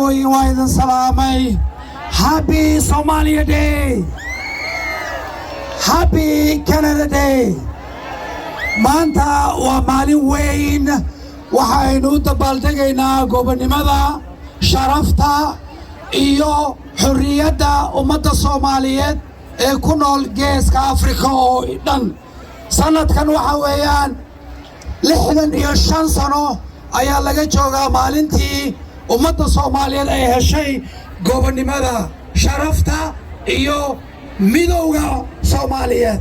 marwooyin waa idin salaamay. Happy Somalia Day. Happy Canada Day. Maanta waa maalin weyn. Waxaynu u dabaaldegaynaa gobonimada, sharafta iyo xurriyadda ummadda Soomaaliyeed ee ku nool geeska Afrika oo dhan. Sanadkan waxa weeyaan 65 sano ayaa laga joogaa maalintii ummadda Soomaaliyeed ay heshay gobonimada, sharafta iyo midowga Soomaaliyeed.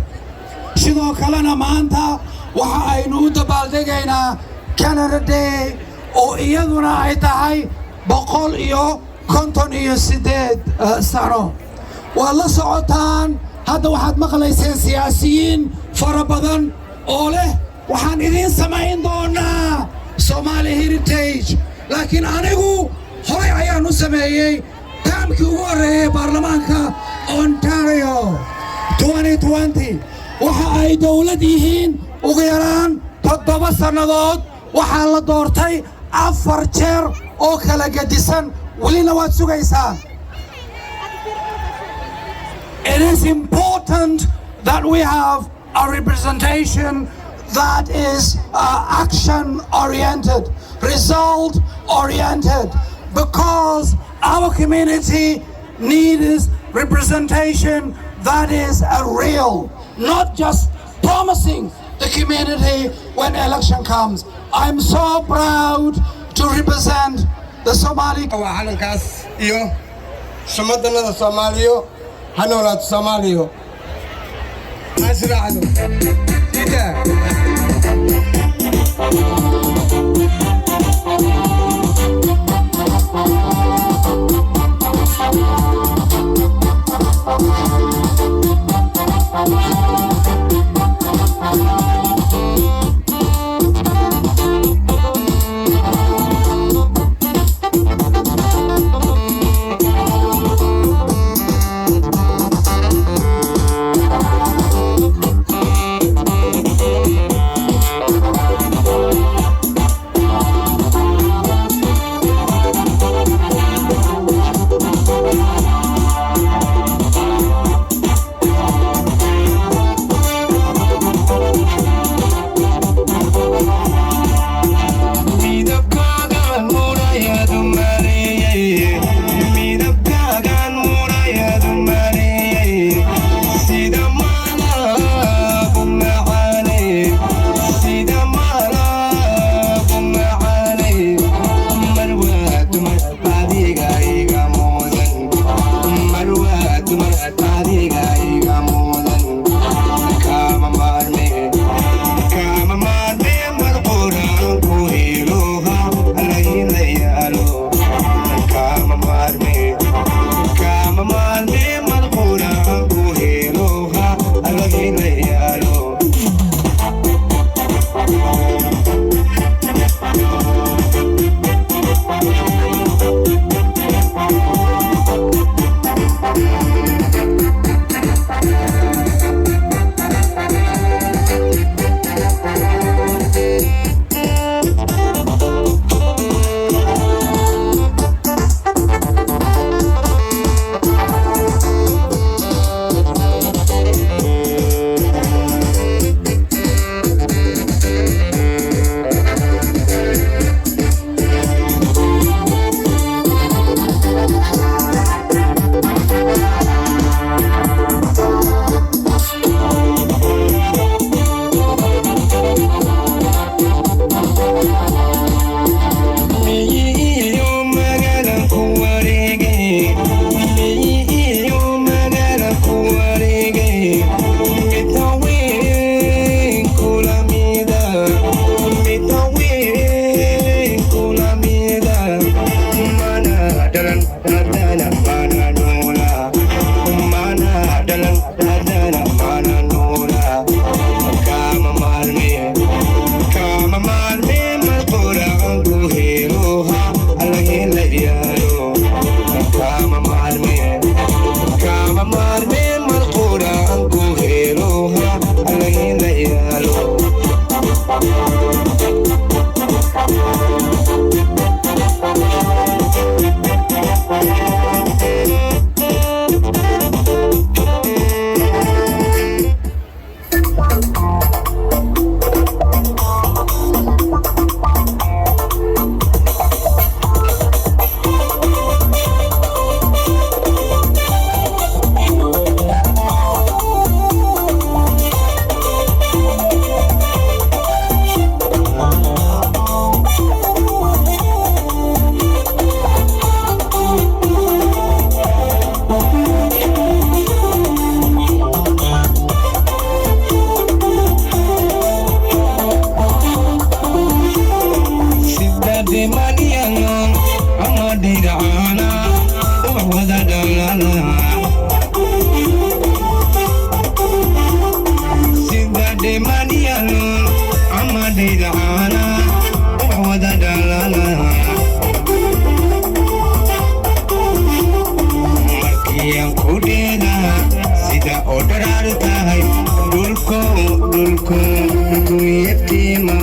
sidoo kalena maanta waxa aynu u dabaaldegaynaa Canada Day oo iyaduna ay tahay 158 sano. waa la socotaan hadda waxaad maqlayseen siyaasiyiin fara badan oo leh waxaan idin samayn doonaa Somali Heritage, laakiin anigu horay ayaan u sameeyey taamkii ugu horreeyay baarlamaanka Ontario 2020. waxa ay dawlad yihiin ugu yaraan 7 sannadood. waxaa la doortay 4 jeer oo kala gedisan, welina waad sugaysaan. It is important that we have a representation that is action-oriented, result-oriented, because our community needs representation that is real, not just promising the community when election comes. I'm so proud to represent the Somali. وحالنكاس إيو شمدنا الصوماليو هنولاد الصوماليو أسرعنا كده. دعانا وعوضا دلالا سيدا دي مانيالون عما دي دعانا وعوضا دلالا مركيان كودينا سيدا أودرار تاي دولكو دولكو دولكو يتيما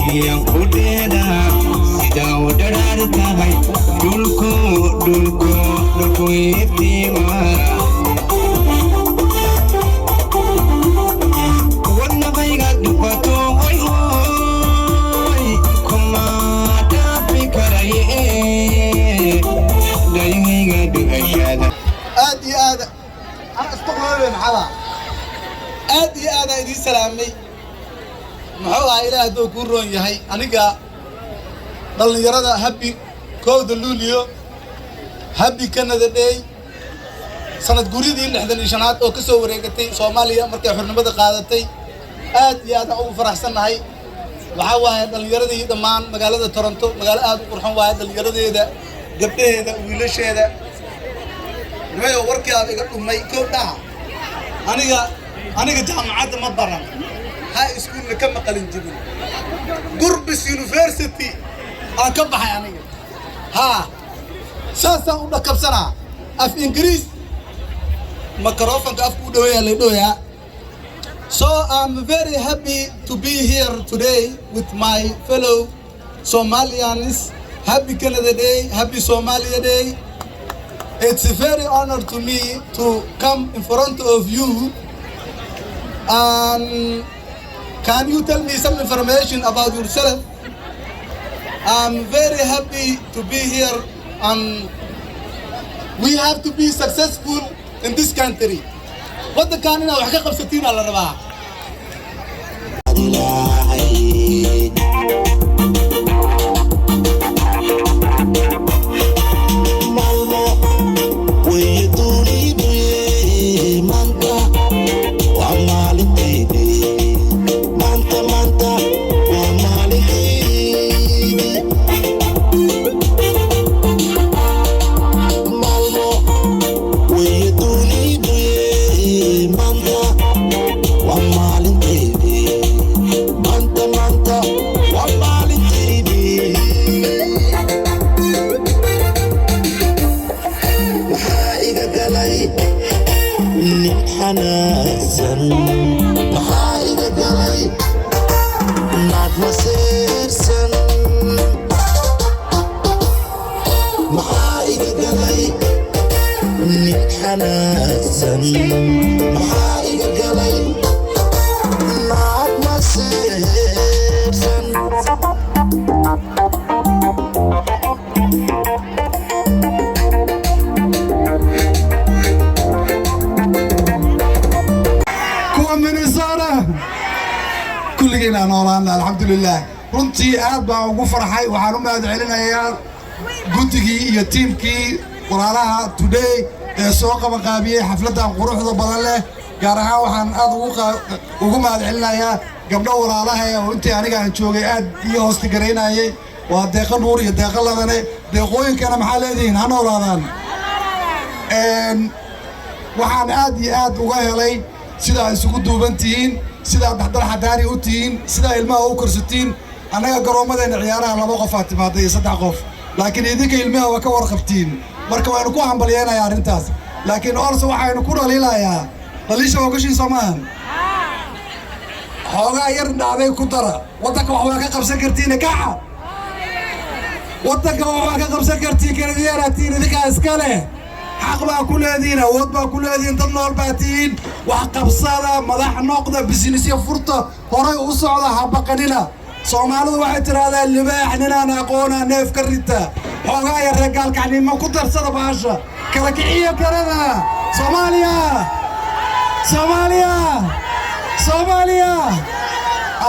yang kudeda sida udarar tahay dulko dulko dulko itima wanna bayga dupato hoy hoy kuma da fikaraye dayinga duashada ادي انا استغرب محبا ادي انا دي سلامي محوها إله دو كورون يهي أنيقا دلن يرادا هابي كود اللوليو هابي كندا داي سنة قريدي اللي حدا نشانات أو كسو وريقتي سوماليا مركا حرنبدا قادتي آد يادا أو فرحسن هاي وحاوها دلن يرادا دمان مقالة تورنتو مقالة آد قرحان واحد دلن يرادا دا قبته دا ويلشه دا نميو وركي آد إيقا أمي كود دا أنيقا جامعات مبارن هاي سكول كم قلن جبل قربس يونيفرسيتي أنا كم بحي أنا ها ساسا ولا كم سنة أف إنجليز مكروفن كأف كودويا لدويا so I'm very happy to be here today with my fellow Somalians. Happy Canada Day, happy Somalia Day. It's a very honor to me to come in front of you and can you tell me some information about yourself? I'm very happy to be here and we have to be successful in this country. What the Kanina وحقيقة بستين على الرباع. كلنا نورانا الحمد لله runtii aad baan ugu farxay waxaan u mahad celinayaa guddigii iyo tiimkii walaalaha today ee soo qabanqaabiyey xafladan quruxda badan leh gaar ahaan waxaan aad ugu mahad celinayaa gabdho walaalaha oo intii aniga aan joogay aad iyo hoosta gareynayay waa deeqa nuur iyo deeqa ladane deeqooyinkana maxaa leedihiin ha noolaadaan waxaan aad iyo aad uga helay sidaa isugu duuban tihiin sidaa dhaxdal xadaari u tihiin sidaa ilmaha u korsatiin annaga garoomadeena ciyaaraha 2 qof aad timaaday 3 qof laakiin idinka ilmaha waa ka warqabtiin marka waanu ku hambalyeynaa arrintaas laakiin orso waxaynu ku dhaliilayaa dhaliisha ogashiin Soomaan xoogaa yar dhacday ku dara wadanka wax waa ka qabsan kartiin kaca wadanka wax waa ka qabsan kartiin kaliyaaratiin idinka iska leh حق بقى كل هذين أود بقى كل هذين ضمن الباتين وحقب صلاة مدح نقطة بزنسية فرطة هراي وصعدة حبقة لنا صومالو واحد هذا اللي بيحنا نقونا نيف كريتا حقا يا الرجال كعني ما كنت أرسل بعشرة كركعية كرنا صوماليا صوماليا صوماليا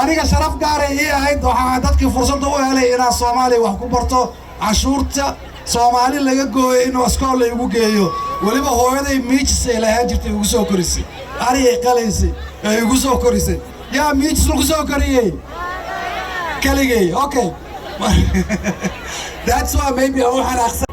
أنا شرف قاري هي هيد وحدتك فرصة ضوء لي أنا صومالي وحكومرته عشورته Soomaali laga gooyay inuu askool la igu geeyo waliba hooyaday miijis ay lahayn jirtay ugu soo korisay ari ay qalaysay ay ugu soo korisay yaa miijis lagu soo koriyay كاليجي اوكي. That's why maybe اروح على احسن.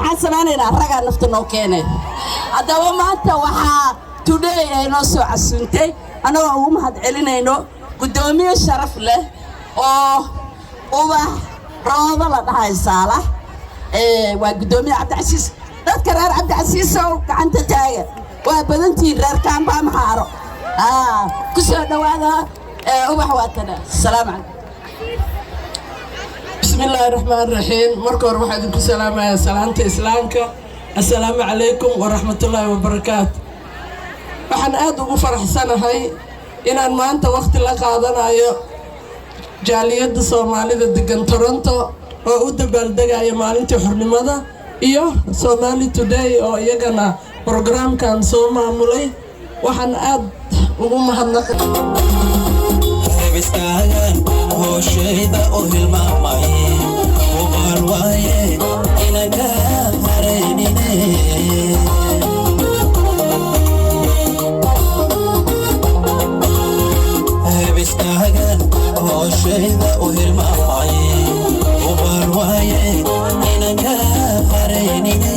maxaan samaynaynaa raggaa nafta noo keenay haddaba maanta waxaa today ay noo soo casuuntay annagoo ugu mahad celinayno guddoomiye sharaf leh oo ubax roodo la dhahay saalax waa guddoomiye cabdicasiis dadka reer cabdicasiisow gacanta taaga waa badantiin reer kaambaa maxaaro ku soo dhowaada ubax waatana asalaamu calaykum بسم الله الرحمن الرحيم مركور واحد كل سلام يا سلامة إسلامك السلام عليكم ورحمة الله وبركاته waxaan aad ugu faraxsanahay inaan maanta waqti la qaadanayo jaaliyadda Soomaalida degan Toronto oo u dabaaldegaya maalinta xornimada iyo Somali Today oo iyagana programkan soo maamulay waxaan aad ugu mahadnaqayaa hooshayda oo hilmaamay ubaal waaye inaga hareynine hebistaagan hooshayda oo hilmaamay ubaal waaye inaga hareynine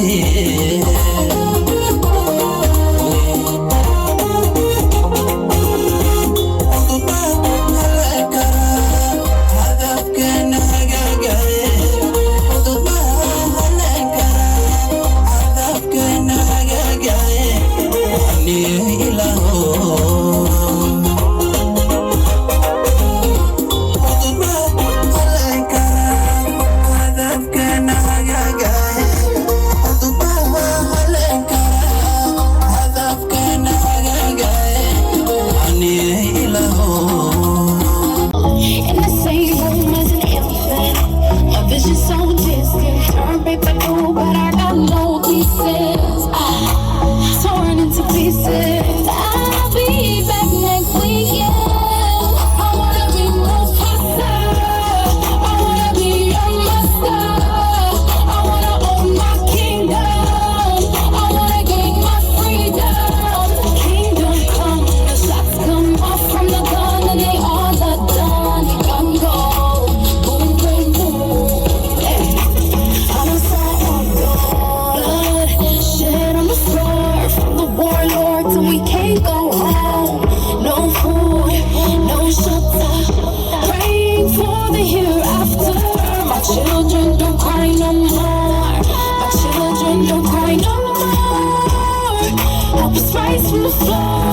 From the floor